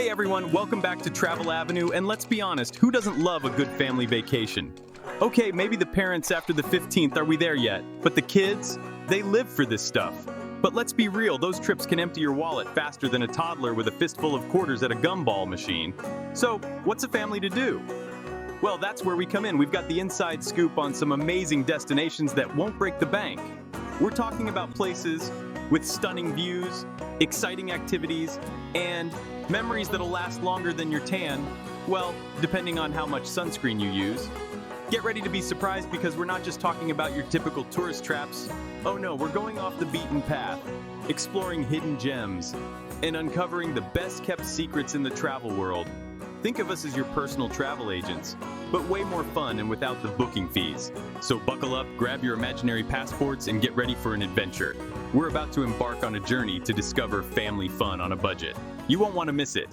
Hey everyone, welcome back to Travel Avenue, and let's be honest, who doesn't love a good family vacation? Okay, maybe the parents after the 15th, are we there yet? But the kids, they live for this stuff. But let's be real, those trips can empty your wallet faster than a toddler with a fistful of quarters at a gumball machine. So, what's a family to do? Well, that's where we come in. We've got the inside scoop on some amazing destinations that won't break the bank. We're talking about places with stunning views, exciting activities, and memories that'll last longer than your tan, well, depending on how much sunscreen you use. Get ready to be surprised because we're not just talking about your typical tourist traps. Oh no, we're going off the beaten path, exploring hidden gems, and uncovering the best-kept secrets in the travel world. Think of us as your personal travel agents, but way more fun and without the booking fees. So buckle up, grab your imaginary passports, and get ready for an adventure. We're about to embark on a journey to discover family fun on a budget. You won't want to miss it.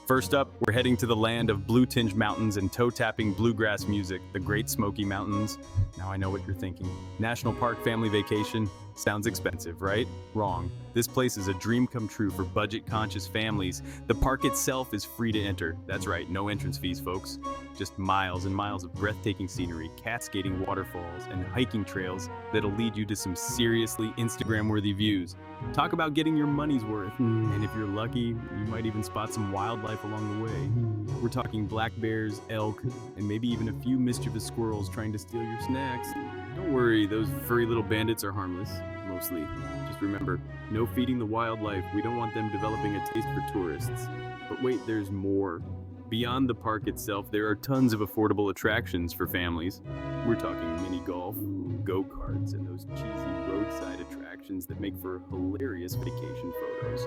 First up, we're heading to the land of blue-tinged mountains and toe-tapping bluegrass music, the Great Smoky Mountains. Now I know what you're thinking. National Park family vacation? Sounds expensive, right? Wrong. This place is a dream come true for budget-conscious families. The park itself is free to enter. That's right, no entrance fees, folks. Just miles and miles of breathtaking scenery, cascading waterfalls, and hiking trails that'll lead you to some seriously Instagram-worthy views. Talk about getting your money's worth. And if you're lucky, you might even spot some wildlife along the way. We're talking black bears, elk, and maybe even a few mischievous squirrels trying to steal your snacks. Don't worry, those furry little bandits are harmless, mostly. Just remember, no feeding the wildlife. We don't want them developing a taste for tourists. But wait, there's more. Beyond the park itself, there are tons of affordable attractions for families. We're talking mini golf, go-karts, and those cheesy roadside attractions that make for hilarious vacation photos.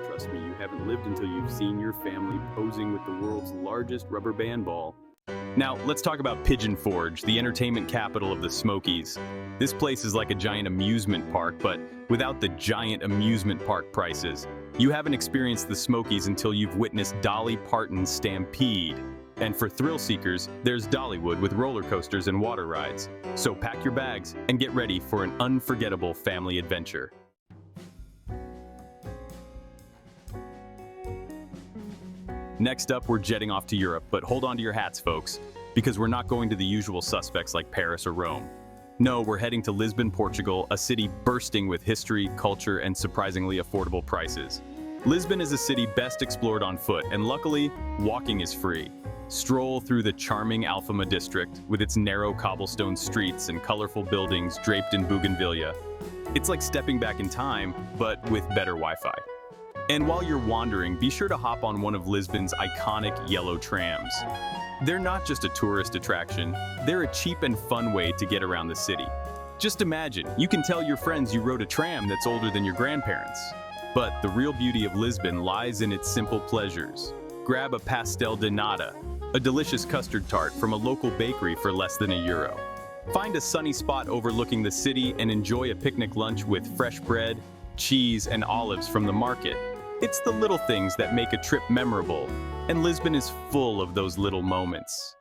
Trust me, you haven't lived until you've seen your family posing with the world's largest rubber band ball. Now, let's talk about Pigeon Forge, the entertainment capital of the Smokies. This place is like a giant amusement park, but without the giant amusement park prices. You haven't experienced the Smokies until you've witnessed Dolly Parton's Stampede. And for thrill seekers, there's Dollywood with roller coasters and water rides. So pack your bags and get ready for an unforgettable family adventure. Next up, we're jetting off to Europe, but hold on to your hats, folks, because we're not going to the usual suspects like Paris or Rome. No, we're heading to Lisbon, Portugal, a city bursting with history, culture, and surprisingly affordable prices. Lisbon is a city best explored on foot, and luckily, walking is free. Stroll through the charming Alfama district with its narrow cobblestone streets and colorful buildings draped in bougainvillea. It's like stepping back in time, but with better Wi-Fi. And while you're wandering, be sure to hop on one of Lisbon's iconic yellow trams. They're not just a tourist attraction, they're a cheap and fun way to get around the city. Just imagine, you can tell your friends you rode a tram that's older than your grandparents. But the real beauty of Lisbon lies in its simple pleasures. Grab a pastel de nata, a delicious custard tart from a local bakery for less than €1. Find a sunny spot overlooking the city and enjoy a picnic lunch with fresh bread, cheese, and olives from the market. It's the little things that make a trip memorable, and Lisbon is full of those little moments.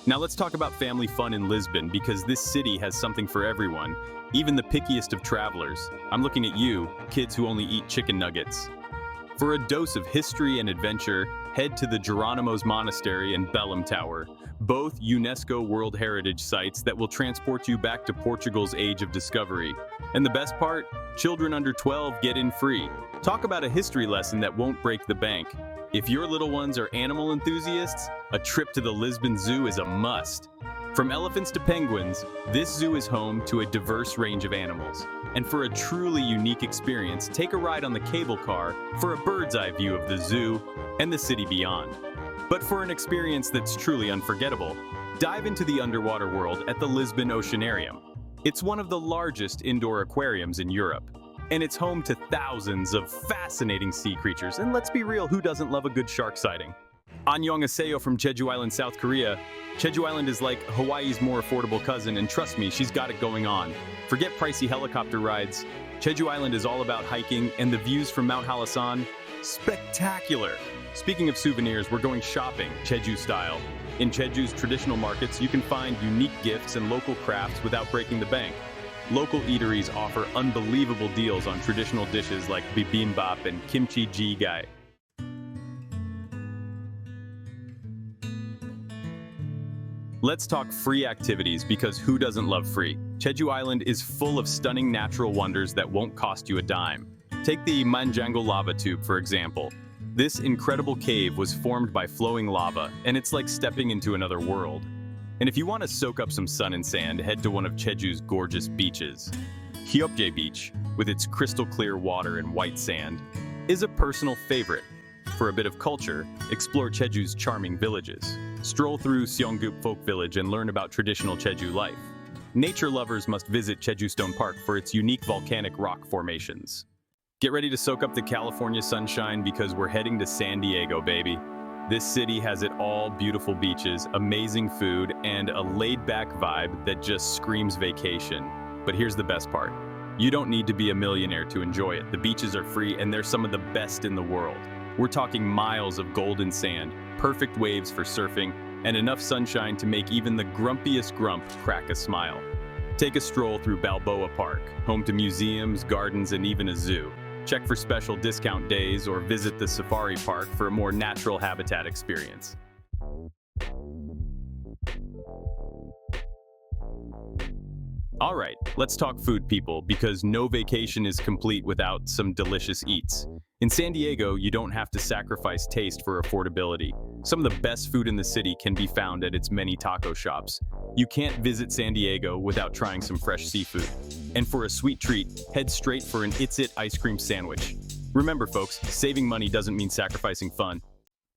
Now let's talk about family fun in Lisbon, because this city has something for everyone, even the pickiest of travelers. I'm looking at you, kids who only eat chicken nuggets. For a dose of history and adventure, head to the Geronimo's Monastery and Belém Tower, both UNESCO World Heritage Sites that will transport you back to Portugal's Age of Discovery. And the best part? Children under 12 get in free. Talk about a history lesson that won't break the bank. If your little ones are animal enthusiasts, a trip to the Lisbon Zoo is a must. From elephants to penguins, this zoo is home to a diverse range of animals. And for a truly unique experience, take a ride on the cable car for a bird's-eye view of the zoo and the city beyond. But for an experience that's truly unforgettable, dive into the underwater world at the Lisbon Oceanarium. It's one of the largest indoor aquariums in Europe, and it's home to thousands of fascinating sea creatures. And let's be real, who doesn't love a good shark sighting? Annyeonghaseyo from Jeju Island, South Korea. Jeju Island is like Hawaii's more affordable cousin, and trust me, she's got it going on. Forget pricey helicopter rides. Jeju Island is all about hiking, and the views from Mount Halasan, spectacular. Speaking of souvenirs, we're going shopping, Jeju style. In Jeju's traditional markets, you can find unique gifts and local crafts without breaking the bank. Local eateries offer unbelievable deals on traditional dishes like bibimbap and kimchi jjigae. Let's talk free activities, because who doesn't love free? Jeju Island is full of stunning natural wonders that won't cost you a dime. Take the Manjango lava tube, for example. This incredible cave was formed by flowing lava, and it's like stepping into another world. And if you want to soak up some sun and sand, head to one of Jeju's gorgeous beaches. Hyokje Beach, with its crystal clear water and white sand, is a personal favorite. For a bit of culture, explore Jeju's charming villages. Stroll through Seonggup Folk Village and learn about traditional Jeju life. Nature lovers must visit Jeju Stone Park for its unique volcanic rock formations. Get ready to soak up the California sunshine, because we're heading to San Diego, baby. This city has it all: beautiful beaches, amazing food, and a laid-back vibe that just screams vacation. But here's the best part. You don't need to be a millionaire to enjoy it. The beaches are free, and they're some of the best in the world. We're talking miles of golden sand, perfect waves for surfing, and enough sunshine to make even the grumpiest grump crack a smile. Take a stroll through Balboa Park, home to museums, gardens, and even a zoo. Check for special discount days or visit the safari park for a more natural habitat experience. All right, let's talk food, people, because no vacation is complete without some delicious eats. In San Diego, you don't have to sacrifice taste for affordability. Some of the best food in the city can be found at its many taco shops. You can't visit San Diego without trying some fresh seafood. And for a sweet treat, head straight for an It's It ice cream sandwich. Remember, folks, saving money doesn't mean sacrificing fun.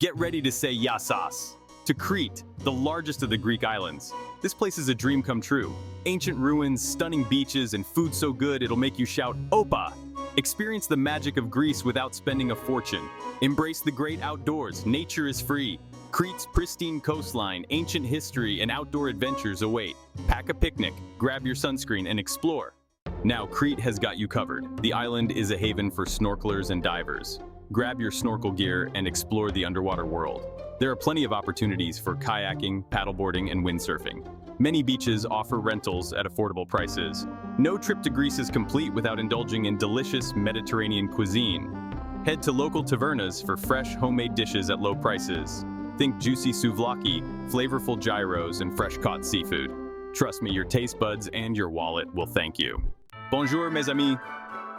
Get ready to say yasas to Crete, the largest of the Greek islands. This place is a dream come true. Ancient ruins, stunning beaches, and food so good it'll make you shout, "Opa!" Experience the magic of Greece without spending a fortune. Embrace the great outdoors. Nature is free. Crete's pristine coastline, ancient history, and outdoor adventures await. Pack a picnic, grab your sunscreen, and explore. Now, Crete has got you covered. The island is a haven for snorkelers and divers. Grab your snorkel gear and explore the underwater world. There are plenty of opportunities for kayaking, paddleboarding, and windsurfing. Many beaches offer rentals at affordable prices. No trip to Greece is complete without indulging in delicious Mediterranean cuisine. Head to local tavernas for fresh homemade dishes at low prices. Think juicy souvlaki, flavorful gyros, and fresh-caught seafood. Trust me, your taste buds and your wallet will thank you. Bonjour, mes amis.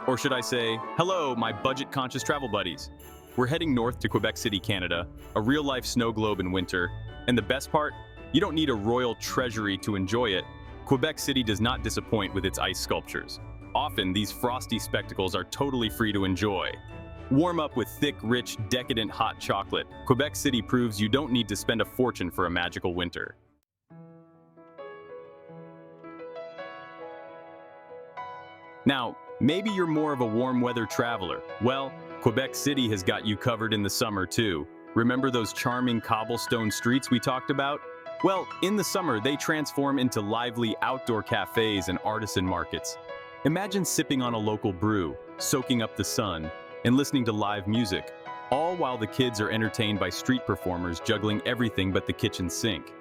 Or should I say, hello, my budget-conscious travel buddies. We're heading north to Quebec City, Canada, a real-life snow globe in winter. And the best part? You don't need a royal treasury to enjoy it. Quebec City does not disappoint with its ice sculptures. Often, these frosty spectacles are totally free to enjoy. Warm up with thick, rich, decadent hot chocolate. Quebec City proves you don't need to spend a fortune for a magical winter. Now, maybe you're more of a warm weather traveler. Well, Quebec City has got you covered in the summer too. Remember those charming cobblestone streets we talked about? Well, in the summer, they transform into lively outdoor cafes and artisan markets. Imagine sipping on a local brew, soaking up the sun, and listening to live music, all while the kids are entertained by street performers juggling everything but the kitchen sink.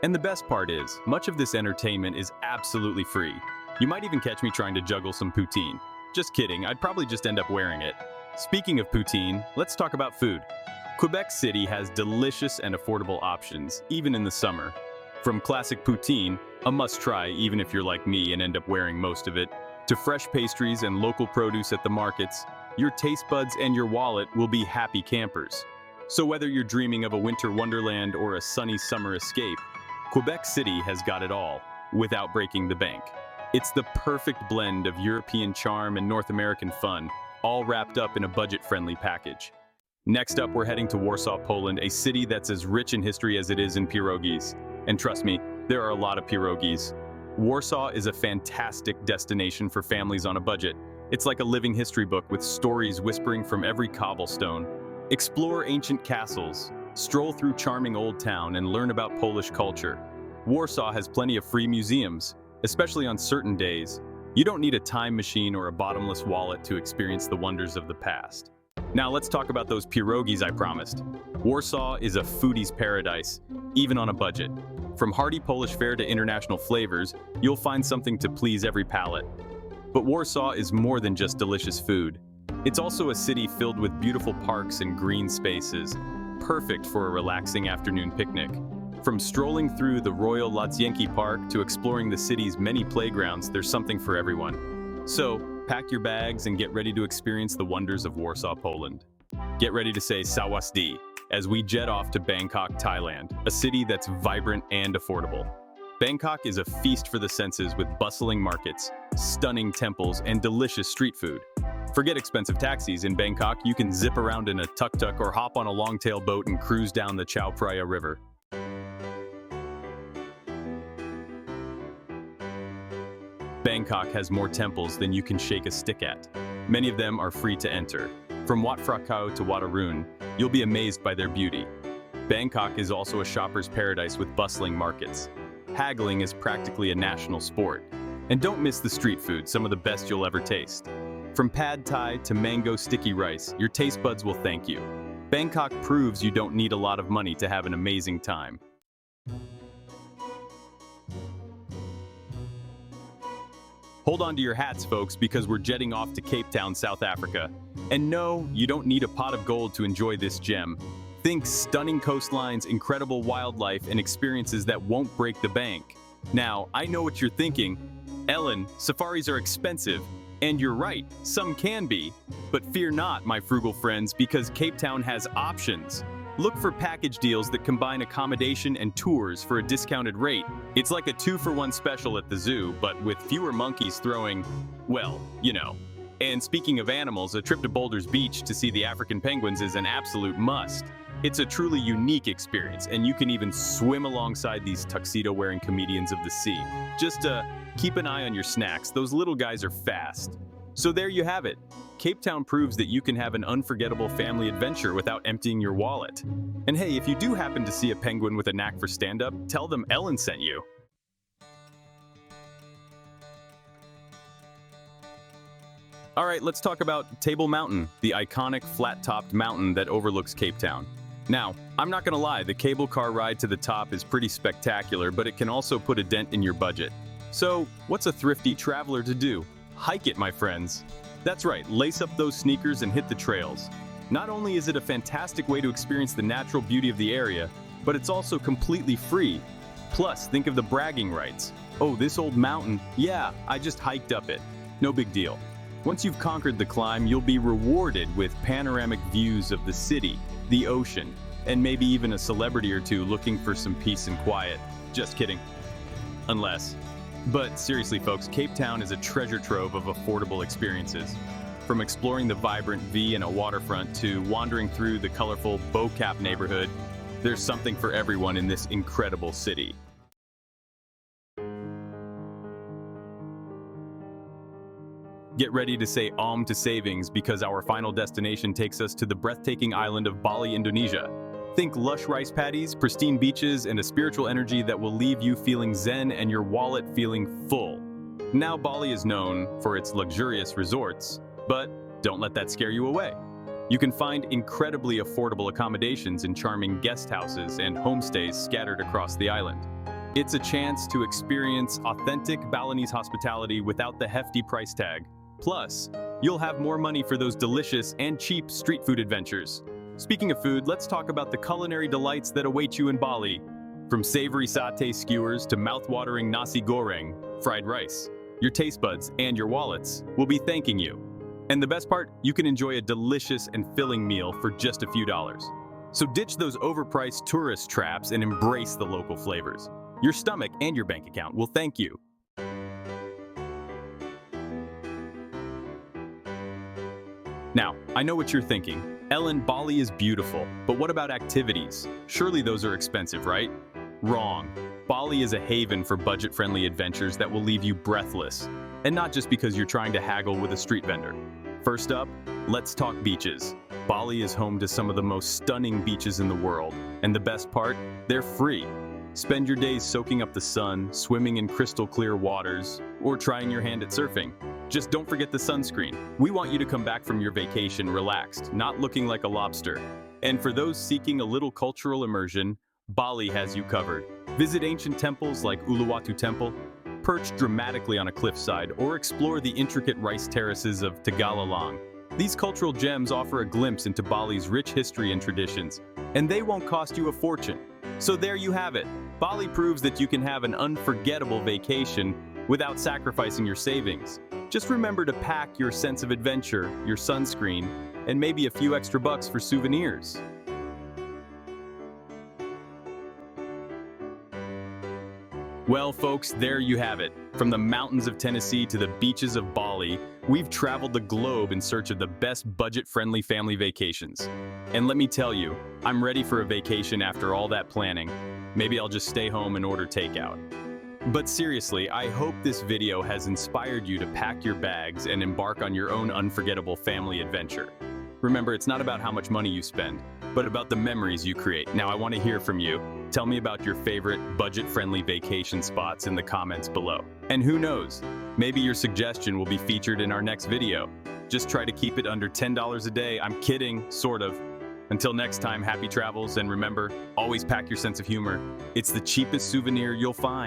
And the best part is, much of this entertainment is absolutely free. You might even catch me trying to juggle some poutine. Just kidding, I'd probably just end up wearing it. Speaking of poutine, let's talk about food. Quebec City has delicious and affordable options, even in the summer. From classic poutine, a must-try even if you're like me and end up wearing most of it, to fresh pastries and local produce at the markets, your taste buds and your wallet will be happy campers. So whether you're dreaming of a winter wonderland or a sunny summer escape, Quebec City has got it all, without breaking the bank. It's the perfect blend of European charm and North American fun, all wrapped up in a budget-friendly package. Next up, we're heading to Warsaw, Poland, a city that's as rich in history as it is in pierogies. And trust me, there are a lot of pierogies. Warsaw is a fantastic destination for families on a budget. It's like a living history book with stories whispering from every cobblestone. Explore ancient castles, stroll through charming old town, and learn about Polish culture. Warsaw has plenty of free museums, especially on certain days. You don't need a time machine or a bottomless wallet to experience the wonders of the past. Now let's talk about those pierogies I promised. Warsaw is a foodie's paradise, even on a budget. From hearty Polish fare to international flavors, you'll find something to please every palate. But Warsaw is more than just delicious food. It's also a city filled with beautiful parks and green spaces, perfect for a relaxing afternoon picnic. From strolling through the Royal Łazienki Park to exploring the city's many playgrounds, there's something for everyone. So, pack your bags and get ready to experience the wonders of Warsaw, Poland. Get ready to say Sawasdi as we jet off to Bangkok, Thailand, a city that's vibrant and affordable. Bangkok is a feast for the senses with bustling markets, stunning temples, and delicious street food. Forget expensive taxis. In Bangkok, you can zip around in a tuk-tuk or hop on a long-tail boat and cruise down the Chao Phraya River. Bangkok has more temples than you can shake a stick at. Many of them are free to enter. From Wat Phra Kaew to Wat Arun, you'll be amazed by their beauty. Bangkok is also a shopper's paradise with bustling markets. Haggling is practically a national sport. And don't miss the street food, some of the best you'll ever taste. From pad thai to mango sticky rice, your taste buds will thank you. Bangkok proves you don't need a lot of money to have an amazing time. Hold on to your hats, folks, because we're jetting off to Cape Town, South Africa. And no, you don't need a pot of gold to enjoy this gem. Think stunning coastlines, incredible wildlife, and experiences that won't break the bank. Now, I know what you're thinking. Ellen, safaris are expensive. And you're right, some can be. But fear not, my frugal friends, because Cape Town has options. Look for package deals that combine accommodation and tours for a discounted rate. It's like a 2-for-1 special at the zoo, but with fewer monkeys throwing, well, you know. And speaking of animals, a trip to Boulder's Beach to see the African penguins is an absolute must. It's a truly unique experience, and you can even swim alongside these tuxedo-wearing comedians of the sea. Just keep an eye on your snacks, those little guys are fast. So there you have it. Cape Town proves that you can have an unforgettable family adventure without emptying your wallet. And hey, if you do happen to see a penguin with a knack for stand-up, tell them Ellen sent you. All right, let's talk about Table Mountain, the iconic flat-topped mountain that overlooks Cape Town. Now, I'm not gonna lie, the cable car ride to the top is pretty spectacular, but it can also put a dent in your budget. So, what's a thrifty traveler to do? Hike it, my friends. That's right, lace up those sneakers and hit the trails. Not only is it a fantastic way to experience the natural beauty of the area, but it's also completely free. Plus, think of the bragging rights. Oh, this old mountain, yeah, I just hiked up it. No big deal. Once you've conquered the climb, you'll be rewarded with panoramic views of the city, the ocean, and maybe even a celebrity or two looking for some peace and quiet. Just kidding. Unless. But seriously, folks, Cape Town is a treasure trove of affordable experiences. From exploring the vibrant V and a waterfront to wandering through the colorful Bow Cap neighborhood, there's something for everyone in this incredible city. Get ready to say to savings because our final destination takes us to the breathtaking island of Bali, Indonesia. Think lush rice paddies, pristine beaches, and a spiritual energy that will leave you feeling zen and your wallet feeling full. Now Bali is known for its luxurious resorts, but don't let that scare you away. You can find incredibly affordable accommodations in charming guest houses and homestays scattered across the island. It's a chance to experience authentic Balinese hospitality without the hefty price tag. Plus, you'll have more money for those delicious and cheap street food adventures. Speaking of food, let's talk about the culinary delights that await you in Bali. From savory satay skewers to mouth-watering nasi goreng, fried rice, your taste buds and your wallets will be thanking you. And the best part, you can enjoy a delicious and filling meal for just a few dollars. So ditch those overpriced tourist traps and embrace the local flavors. Your stomach and your bank account will thank you. Now, I know what you're thinking. Ellen, Bali is beautiful, but what about activities? Surely those are expensive, right? Wrong. Bali is a haven for budget-friendly adventures that will leave you breathless. And not just because you're trying to haggle with a street vendor. First up, let's talk beaches. Bali is home to some of the most stunning beaches in the world. And the best part, they're free. Spend your days soaking up the sun, swimming in crystal clear waters, or trying your hand at surfing. Just don't forget the sunscreen. We want you to come back from your vacation relaxed, not looking like a lobster. And for those seeking a little cultural immersion, Bali has you covered. Visit ancient temples like Uluwatu Temple, perch dramatically on a cliffside, or explore the intricate rice terraces of Tagalalang. These cultural gems offer a glimpse into Bali's rich history and traditions, and they won't cost you a fortune. So there you have it. Bali proves that you can have an unforgettable vacation without sacrificing your savings. Just remember to pack your sense of adventure, your sunscreen, and maybe a few extra bucks for souvenirs. Well, folks, there you have it. From the mountains of Tennessee to the beaches of Bali, we've traveled the globe in search of the best budget-friendly family vacations. And let me tell you, I'm ready for a vacation after all that planning. Maybe I'll just stay home and order takeout. But seriously, I hope this video has inspired you to pack your bags and embark on your own unforgettable family adventure. Remember, it's not about how much money you spend, but about the memories you create. Now, I want to hear from you. Tell me about your favorite budget-friendly vacation spots in the comments below. And who knows, maybe your suggestion will be featured in our next video. Just try to keep it under $10 a day. I'm kidding, sort of. Until next time, happy travels, and remember, always pack your sense of humor. It's the cheapest souvenir you'll find.